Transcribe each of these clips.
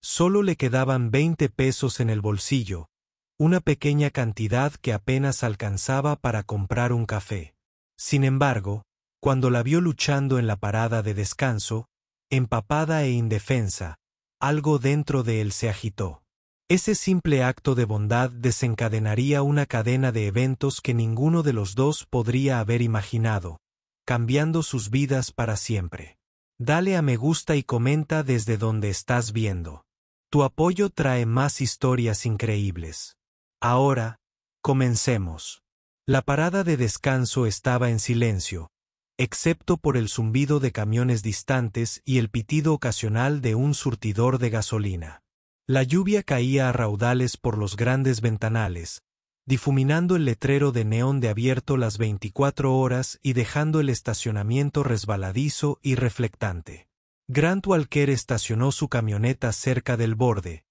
Solo le quedaban 20 pesos en el bolsillo, una pequeña cantidad que apenas alcanzaba para comprar un café. Sin embargo, cuando la vio luchando en la parada de descanso, empapada e indefensa, algo dentro de él se agitó. Ese simple acto de bondad desencadenaría una cadena de eventos que ninguno de los dos podría haber imaginado, cambiando sus vidas para siempre. Dale a me gusta y comenta desde donde estás viendo. Tu apoyo trae más historias increíbles. Ahora, comencemos. La parada de descanso estaba en silencio, excepto por el zumbido de camiones distantes y el pitido ocasional de un surtidor de gasolina. La lluvia caía a raudales por los grandes ventanales, difuminando el letrero de neón de abierto las 24 horas y dejando el estacionamiento resbaladizo y reflectante. Grant Walker estacionó su camioneta cerca del borde,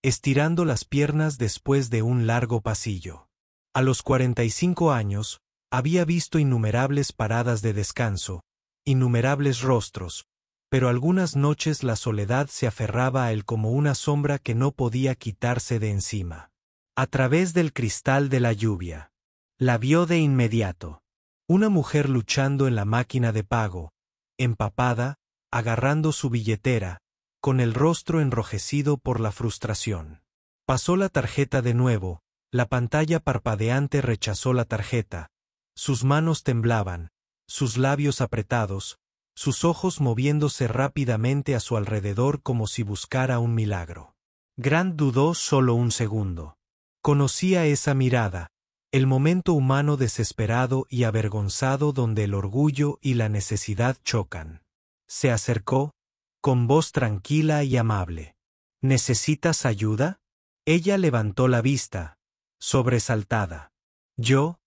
estirando las piernas después de un largo pasillo. A los 45 años, había visto innumerables paradas de descanso, innumerables rostros, pero algunas noches la soledad se aferraba a él como una sombra que no podía quitarse de encima. A través del cristal de la lluvia. La vio de inmediato. Una mujer luchando en la máquina de pago, empapada, agarrando su billetera, con el rostro enrojecido por la frustración. Pasó la tarjeta de nuevo, la pantalla parpadeante rechazó la tarjeta, sus manos temblaban, sus labios apretados, sus ojos moviéndose rápidamente a su alrededor como si buscara un milagro. Grant dudó solo un segundo. Conocía esa mirada, el momento humano desesperado y avergonzado donde el orgullo y la necesidad chocan. Se acercó, con voz tranquila y amable. ¿Necesitas ayuda? Ella levantó la vista, sobresaltada. Yo,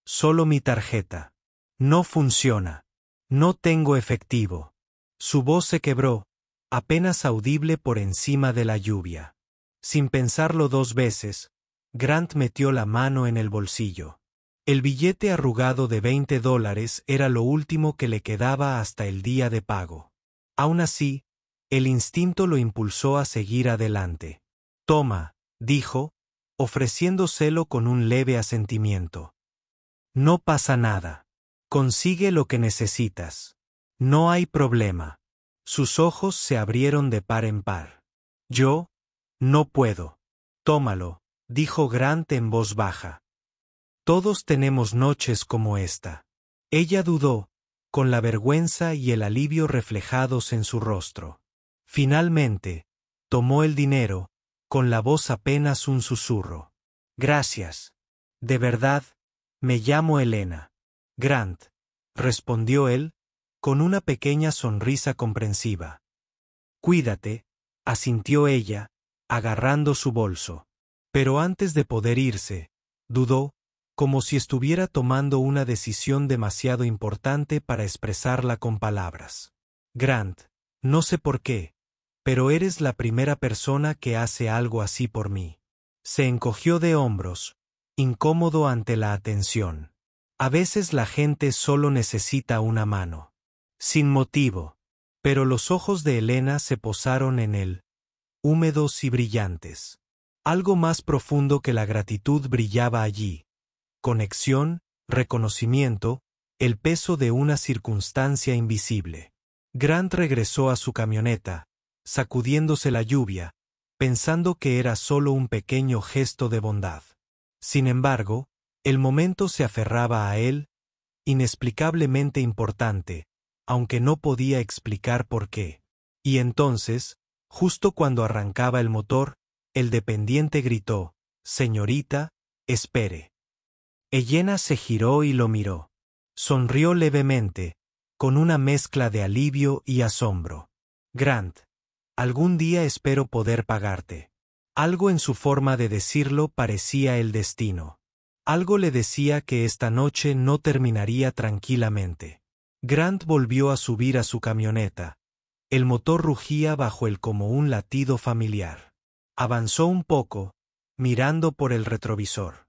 solo mi tarjeta. No funciona. No tengo efectivo. Su voz se quebró, apenas audible por encima de la lluvia. Sin pensarlo dos veces, Grant metió la mano en el bolsillo. El billete arrugado de $20 era lo último que le quedaba hasta el día de pago. Aún así, el instinto lo impulsó a seguir adelante. Toma, dijo, ofreciéndoselo con un leve asentimiento. No pasa nada. Consigue lo que necesitas. No hay problema. Sus ojos se abrieron de par en par. Yo, no puedo. Tómalo, dijo Grant en voz baja. Todos tenemos noches como esta. Ella dudó, con la vergüenza y el alivio reflejados en su rostro. Finalmente, tomó el dinero, con la voz apenas un susurro. Gracias. De verdad, me llamo Elena. Grant, respondió él, con una pequeña sonrisa comprensiva. Cuídate, asintió ella, agarrando su bolso. Pero antes de poder irse, dudó, como si estuviera tomando una decisión demasiado importante para expresarla con palabras. Grant, no sé por qué, pero eres la primera persona que hace algo así por mí. Se encogió de hombros, incómodo ante la atención. A veces la gente solo necesita una mano. Sin motivo. Pero los ojos de Elena se posaron en él, húmedos y brillantes. Algo más profundo que la gratitud brillaba allí. Conexión, reconocimiento, el peso de una circunstancia invisible. Grant regresó a su camioneta, sacudiéndose la lluvia, pensando que era solo un pequeño gesto de bondad. Sin embargo, el momento se aferraba a él, inexplicablemente importante, aunque no podía explicar por qué. Y entonces, justo cuando arrancaba el motor, el dependiente gritó, «Señorita, espere». Elena se giró y lo miró. Sonrió levemente, con una mezcla de alivio y asombro. «Grant, algún día espero poder pagarte». Algo en su forma de decirlo parecía el destino. Algo le decía que esta noche no terminaría tranquilamente. Grant volvió a subir a su camioneta. El motor rugía bajo él como un latido familiar. Avanzó un poco, mirando por el retrovisor.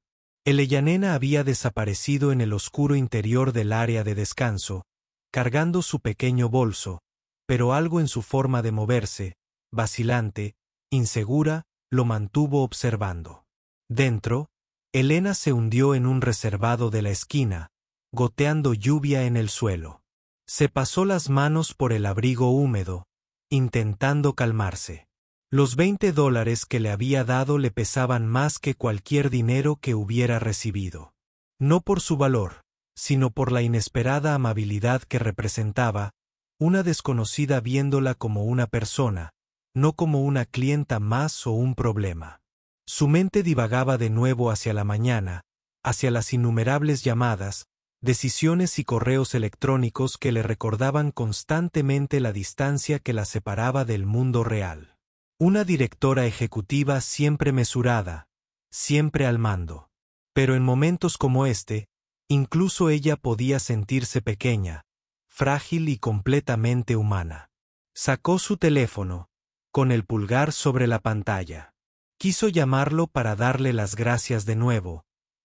El Ellanena había desaparecido en el oscuro interior del área de descanso, cargando su pequeño bolso, pero algo en su forma de moverse, vacilante, insegura, lo mantuvo observando. Dentro, Elena se hundió en un reservado de la esquina, goteando lluvia en el suelo. Se pasó las manos por el abrigo húmedo, intentando calmarse. Los $20 que le había dado le pesaban más que cualquier dinero que hubiera recibido. No por su valor, sino por la inesperada amabilidad que representaba, una desconocida viéndola como una persona, no como una clienta más o un problema. Su mente divagaba de nuevo hacia la mañana, hacia las innumerables llamadas, decisiones y correos electrónicos que le recordaban constantemente la distancia que la separaba del mundo real. Una directora ejecutiva siempre mesurada, siempre al mando. Pero en momentos como este, incluso ella podía sentirse pequeña, frágil y completamente humana. Sacó su teléfono, con el pulgar sobre la pantalla. Quiso llamarlo para darle las gracias de nuevo,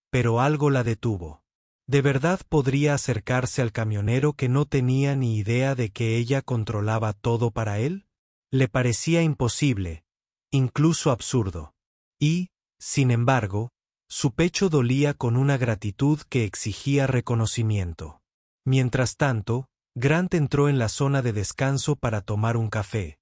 pero algo la detuvo. ¿De verdad podría acercarse al camionero que no tenía ni idea de que ella controlaba todo para él? Le parecía imposible, incluso absurdo. Y, sin embargo, su pecho dolía con una gratitud que exigía reconocimiento. Mientras tanto, Grant entró en la zona de descanso para tomar un café.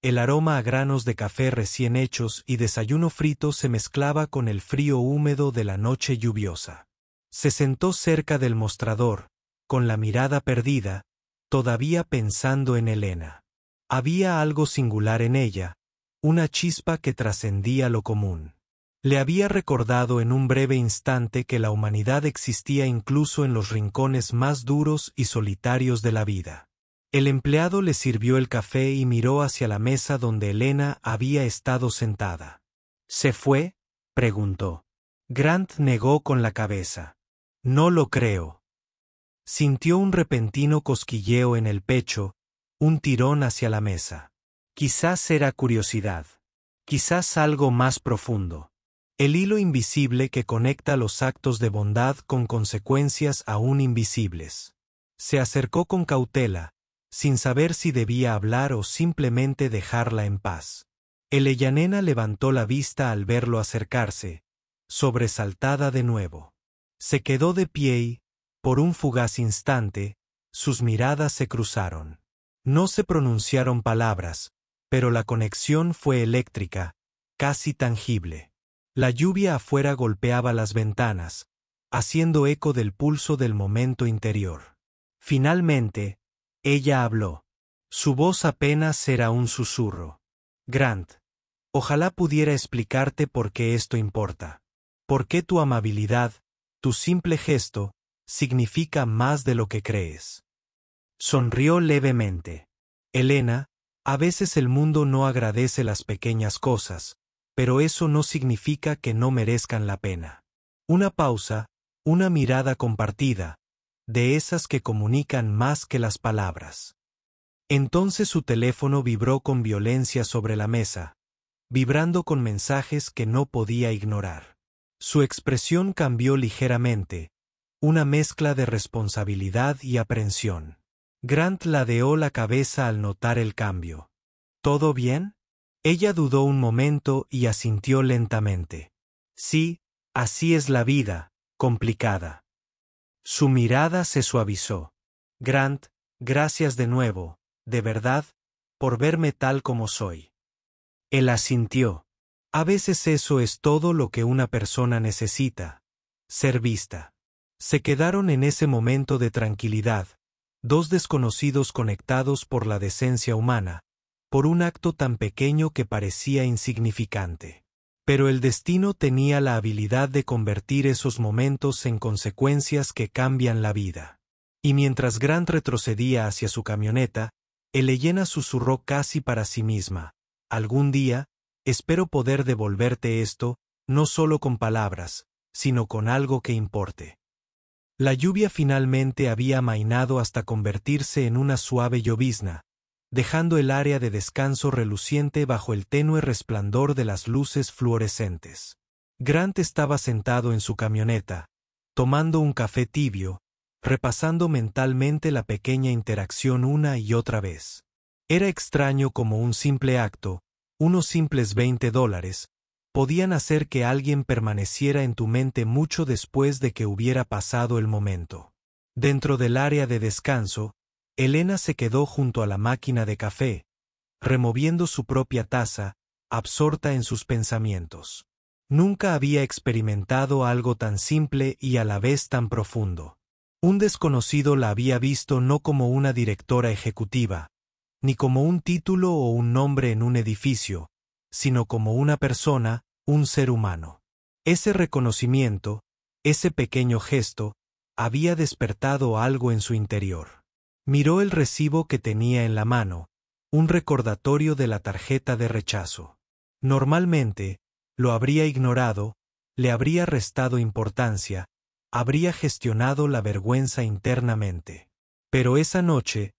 El aroma a granos de café recién hechos y desayuno frito se mezclaba con el frío húmedo de la noche lluviosa. Se sentó cerca del mostrador, con la mirada perdida, todavía pensando en Elena. Había algo singular en ella, una chispa que trascendía lo común. Le había recordado en un breve instante que la humanidad existía incluso en los rincones más duros y solitarios de la vida. El empleado le sirvió el café y miró hacia la mesa donde Elena había estado sentada. ¿Se fue?, preguntó. Grant negó con la cabeza. No lo creo. Sintió un repentino cosquilleo en el pecho, un tirón hacia la mesa. Quizás era curiosidad. Quizás algo más profundo. El hilo invisible que conecta los actos de bondad con consecuencias aún invisibles. Se acercó con cautela, sin saber si debía hablar o simplemente dejarla en paz. Elena levantó la vista al verlo acercarse, sobresaltada de nuevo. Se quedó de pie y, por un fugaz instante, sus miradas se cruzaron. No se pronunciaron palabras, pero la conexión fue eléctrica, casi tangible. La lluvia afuera golpeaba las ventanas, haciendo eco del pulso del momento interior. Finalmente, ella habló. Su voz apenas era un susurro. Grant, ojalá pudiera explicarte por qué esto importa. Por qué tu amabilidad, tu simple gesto, significa más de lo que crees. Sonrió levemente. Elena, a veces el mundo no agradece las pequeñas cosas, pero eso no significa que no merezcan la pena. Una pausa, una mirada compartida, de esas que comunican más que las palabras. Entonces su teléfono vibró con violencia sobre la mesa, vibrando con mensajes que no podía ignorar. Su expresión cambió ligeramente, una mezcla de responsabilidad y aprensión. Grant ladeó la cabeza al notar el cambio. ¿Todo bien? Ella dudó un momento y asintió lentamente. Sí, así es la vida, complicada. Su mirada se suavizó. Grant, gracias de nuevo, de verdad, por verme tal como soy. Él asintió. A veces eso es todo lo que una persona necesita, ser vista. Se quedaron en ese momento de tranquilidad, dos desconocidos conectados por la decencia humana, por un acto tan pequeño que parecía insignificante. Pero el destino tenía la habilidad de convertir esos momentos en consecuencias que cambian la vida. Y mientras Grant retrocedía hacia su camioneta, Elena susurró casi para sí misma: algún día, espero poder devolverte esto, no solo con palabras, sino con algo que importe. La lluvia finalmente había amainado hasta convertirse en una suave llovizna, dejando el área de descanso reluciente bajo el tenue resplandor de las luces fluorescentes. Grant estaba sentado en su camioneta, tomando un café tibio, repasando mentalmente la pequeña interacción una y otra vez. Era extraño como un simple acto, unos simples $20, podían hacer que alguien permaneciera en tu mente mucho después de que hubiera pasado el momento. Dentro del área de descanso, Elena se quedó junto a la máquina de café, removiendo su propia taza, absorta en sus pensamientos. Nunca había experimentado algo tan simple y a la vez tan profundo. Un desconocido la había visto no como una directora ejecutiva, ni como un título o un nombre en un edificio, sino como una persona, un ser humano. Ese reconocimiento, ese pequeño gesto, había despertado algo en su interior. Miró el recibo que tenía en la mano, un recordatorio de la tarjeta de rechazo. Normalmente, lo habría ignorado, le habría restado importancia, habría gestionado la vergüenza internamente. Pero esa noche,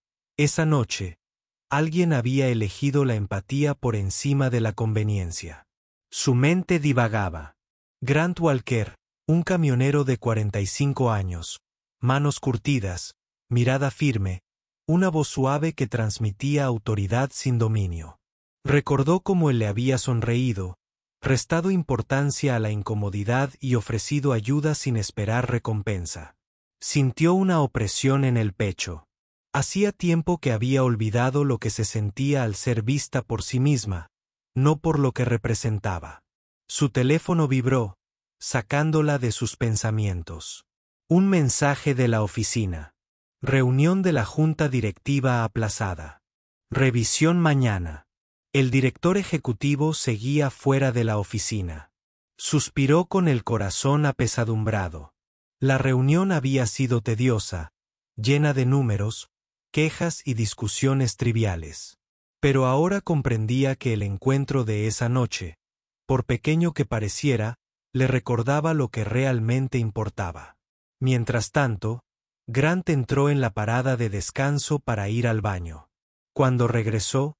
alguien había elegido la empatía por encima de la conveniencia. Su mente divagaba. Grant Walker, un camionero de 45 años, manos curtidas, mirada firme, una voz suave que transmitía autoridad sin dominio. Recordó cómo él le había sonreído, restado importancia a la incomodidad y ofrecido ayuda sin esperar recompensa. Sintió una opresión en el pecho. Hacía tiempo que había olvidado lo que se sentía al ser vista por sí misma, no por lo que representaba. Su teléfono vibró, sacándola de sus pensamientos. Un mensaje de la oficina. Reunión de la junta directiva aplazada. Revisión mañana. El director ejecutivo seguía fuera de la oficina. Suspiró con el corazón apesadumbrado. La reunión había sido tediosa, llena de números, quejas y discusiones triviales. Pero ahora comprendía que el encuentro de esa noche, por pequeño que pareciera, le recordaba lo que realmente importaba. Mientras tanto, Grant entró en la parada de descanso para ir al baño. Cuando regresó,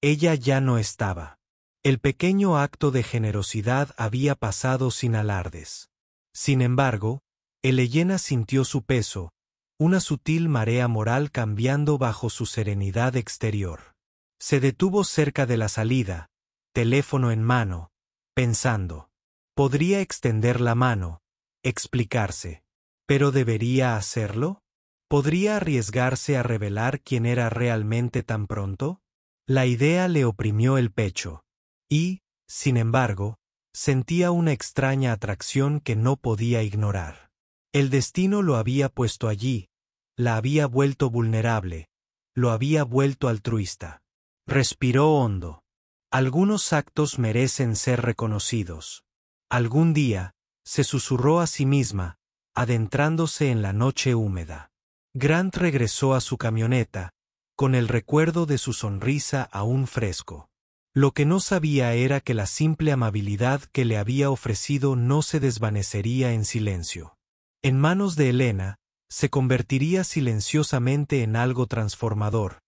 ella ya no estaba. El pequeño acto de generosidad había pasado sin alardes. Sin embargo, Elena sintió su peso, una sutil marea moral cambiando bajo su serenidad exterior. Se detuvo cerca de la salida, teléfono en mano, pensando. Podría extender la mano, explicarse. ¿Pero debería hacerlo? ¿Podría arriesgarse a revelar quién era realmente tan pronto? La idea le oprimió el pecho. Y, sin embargo, sentía una extraña atracción que no podía ignorar. El destino lo había puesto allí, la había vuelto vulnerable, lo había vuelto altruista. Respiró hondo. Algunos actos merecen ser reconocidos. Algún día, se susurró a sí misma, adentrándose en la noche húmeda. Grant regresó a su camioneta, con el recuerdo de su sonrisa aún fresco. Lo que no sabía era que la simple amabilidad que le había ofrecido no se desvanecería en silencio. En manos de Elena, se convertiría silenciosamente en algo transformador,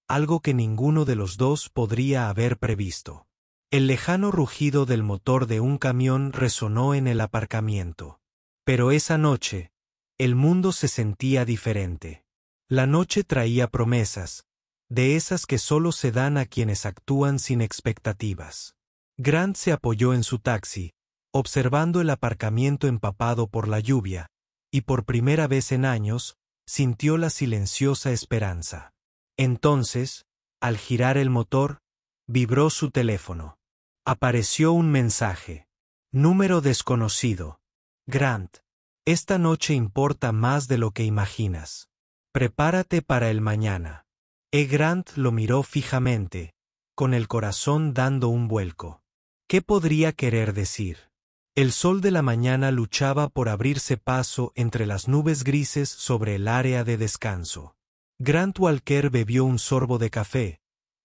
algo que ninguno de los dos podría haber previsto. El lejano rugido del motor de un camión resonó en el aparcamiento. Pero esa noche, el mundo se sentía diferente. La noche traía promesas, de esas que solo se dan a quienes actúan sin expectativas. Grant se apoyó en su taxi, observando el aparcamiento empapado por la lluvia, y por primera vez en años, sintió la silenciosa esperanza. Entonces, al girar el motor, vibró su teléfono. Apareció un mensaje. Número desconocido. Grant, esta noche importa más de lo que imaginas. Prepárate para el mañana. Grant lo miró fijamente, con el corazón dando un vuelco. ¿Qué podría querer decir? El sol de la mañana luchaba por abrirse paso entre las nubes grises sobre el área de descanso. Grant Walker bebió un sorbo de café,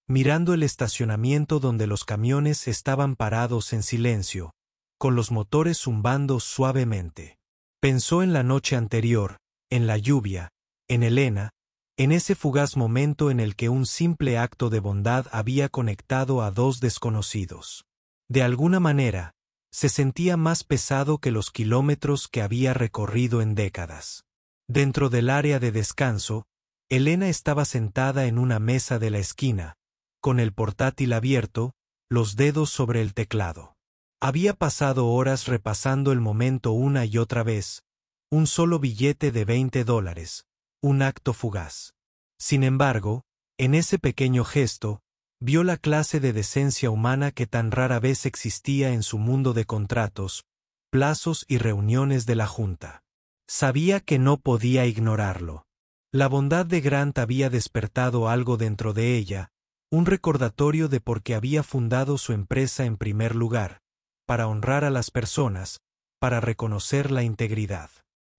mirando el estacionamiento donde los camiones estaban parados en silencio, con los motores zumbando suavemente. Pensó en la noche anterior, en la lluvia, en Elena, en ese fugaz momento en el que un simple acto de bondad había conectado a dos desconocidos. De alguna manera, se sentía más pesado que los kilómetros que había recorrido en décadas. Dentro del área de descanso, Elena estaba sentada en una mesa de la esquina, con el portátil abierto, los dedos sobre el teclado. Había pasado horas repasando el momento una y otra vez. Un solo billete de $20, un acto fugaz. Sin embargo, en ese pequeño gesto, vio la clase de decencia humana que tan rara vez existía en su mundo de contratos, plazos y reuniones de la Junta. Sabía que no podía ignorarlo. La bondad de Grant había despertado algo dentro de ella, un recordatorio de por qué había fundado su empresa en primer lugar, para honrar a las personas, para reconocer la integridad.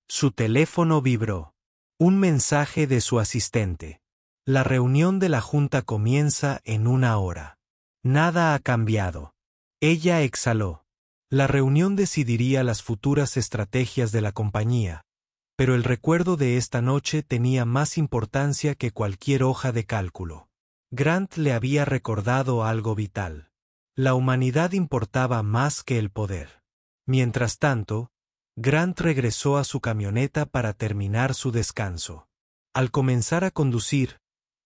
Su teléfono vibró. Un mensaje de su asistente. La reunión de la Junta comienza en 1 hora. Nada ha cambiado. Ella exhaló. La reunión decidiría las futuras estrategias de la compañía, pero el recuerdo de esta noche tenía más importancia que cualquier hoja de cálculo. Grant le había recordado algo vital. La humanidad importaba más que el poder. Mientras tanto, Grant regresó a su camioneta para terminar su descanso. Al comenzar a conducir,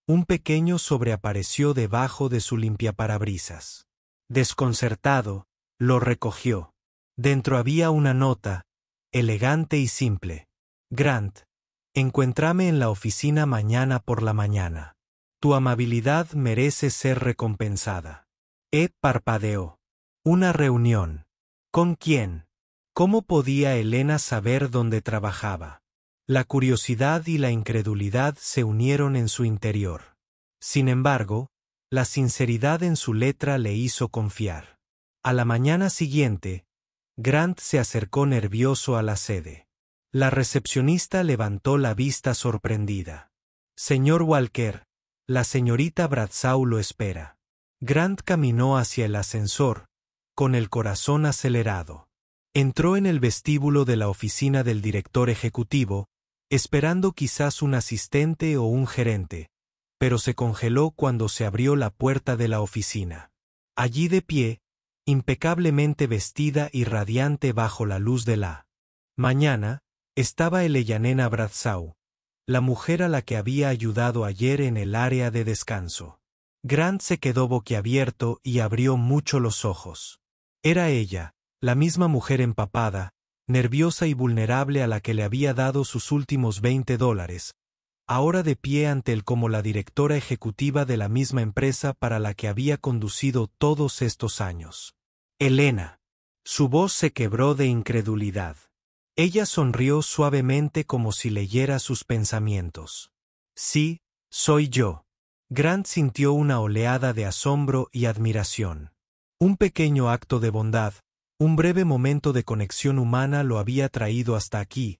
un pequeño sobreapareció debajo de su limpiaparabrisas. Desconcertado, lo recogió. Dentro había una nota, elegante y simple. Grant, encuéntrame en la oficina mañana por la mañana. Tu amabilidad merece ser recompensada. Parpadeó. Una reunión. ¿Con quién? ¿Cómo podía Elena saber dónde trabajaba? La curiosidad y la incredulidad se unieron en su interior. Sin embargo, la sinceridad en su letra le hizo confiar. A la mañana siguiente, Grant se acercó nervioso a la sede. La recepcionista levantó la vista sorprendida. Señor Walker, la señorita Bradshaw lo espera. Grant caminó hacia el ascensor, con el corazón acelerado. Entró en el vestíbulo de la oficina del director ejecutivo, esperando quizás un asistente o un gerente, pero se congeló cuando se abrió la puerta de la oficina. Allí de pie, impecablemente vestida y radiante bajo la luz de la mañana, estaba Eleyanena Bradshaw, la mujer a la que había ayudado ayer en el área de descanso. Grant se quedó boquiabierto y abrió mucho los ojos. Era ella, la misma mujer empapada, nerviosa y vulnerable a la que le había dado sus últimos $20, ahora de pie ante él como la directora ejecutiva de la misma empresa para la que había conducido todos estos años. Elena. Su voz se quebró de incredulidad. Ella sonrió suavemente como si leyera sus pensamientos. Sí, soy yo. Grant sintió una oleada de asombro y admiración. Un pequeño acto de bondad, un breve momento de conexión humana lo había traído hasta aquí,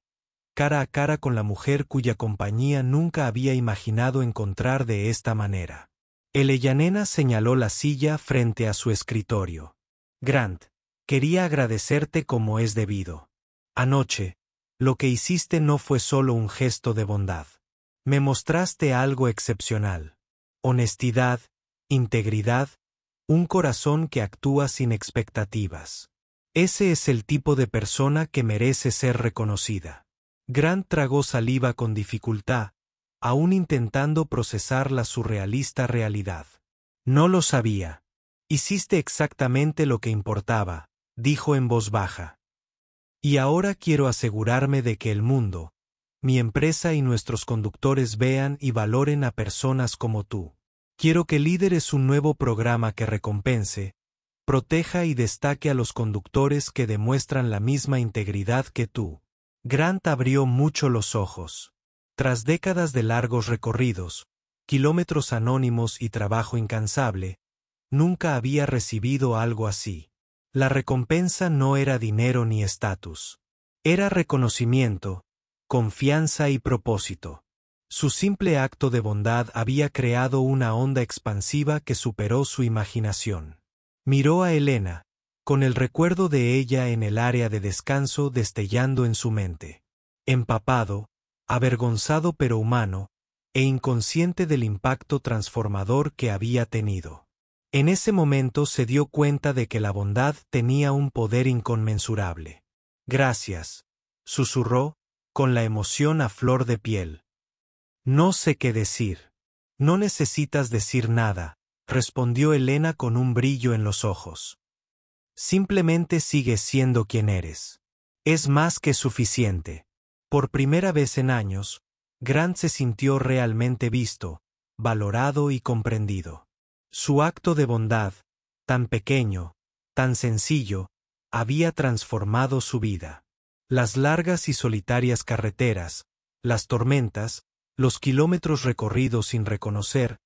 cara a cara con la mujer cuya compañía nunca había imaginado encontrar de esta manera. Eleyanena señaló la silla frente a su escritorio. Grant, quería agradecerte como es debido. Anoche, lo que hiciste no fue solo un gesto de bondad. Me mostraste algo excepcional. Honestidad, integridad, un corazón que actúa sin expectativas. Ese es el tipo de persona que merece ser reconocida. Grant tragó saliva con dificultad, aún intentando procesar la surrealista realidad. No lo sabía. Hiciste exactamente lo que importaba, dijo en voz baja. Y ahora quiero asegurarme de que el mundo, mi empresa y nuestros conductores vean y valoren a personas como tú. Quiero que lideres un nuevo programa que recompense, proteja y destaque a los conductores que demuestran la misma integridad que tú. Grant abrió mucho los ojos. Tras décadas de largos recorridos, kilómetros anónimos y trabajo incansable, nunca había recibido algo así. La recompensa no era dinero ni estatus. Era reconocimiento, confianza y propósito. Su simple acto de bondad había creado una onda expansiva que superó su imaginación. Miró a Elena, con el recuerdo de ella en el área de descanso destellando en su mente. Empapado, avergonzado pero humano, e inconsciente del impacto transformador que había tenido. En ese momento se dio cuenta de que la bondad tenía un poder inconmensurable. Gracias, susurró, con la emoción a flor de piel. No sé qué decir. No necesitas decir nada, respondió Elena con un brillo en los ojos. Simplemente sigues siendo quien eres. Es más que suficiente. Por primera vez en años, Grant se sintió realmente visto, valorado y comprendido. Su acto de bondad, tan pequeño, tan sencillo, había transformado su vida. Las largas y solitarias carreteras, las tormentas, los kilómetros recorridos sin reconocer,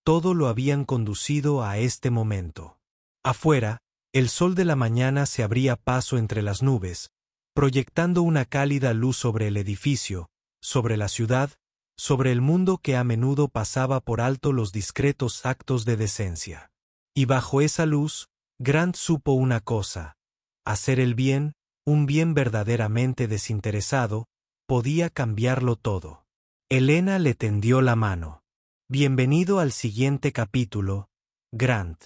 todo lo habían conducido a este momento. Afuera, el sol de la mañana se abría paso entre las nubes, proyectando una cálida luz sobre el edificio, sobre la ciudad, sobre el mundo que a menudo pasaba por alto los discretos actos de decencia. Y bajo esa luz, Grant supo una cosa: hacer el bien, un bien verdaderamente desinteresado, podía cambiarlo todo. Elena le tendió la mano. Bienvenido al siguiente capítulo, Grant.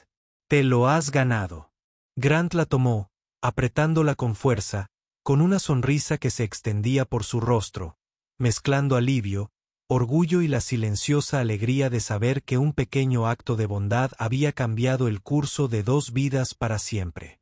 Te lo has ganado. Grant la tomó, apretándola con fuerza, con una sonrisa que se extendía por su rostro, mezclando alivio, orgullo y la silenciosa alegría de saber que un pequeño acto de bondad había cambiado el curso de 2 vidas para siempre.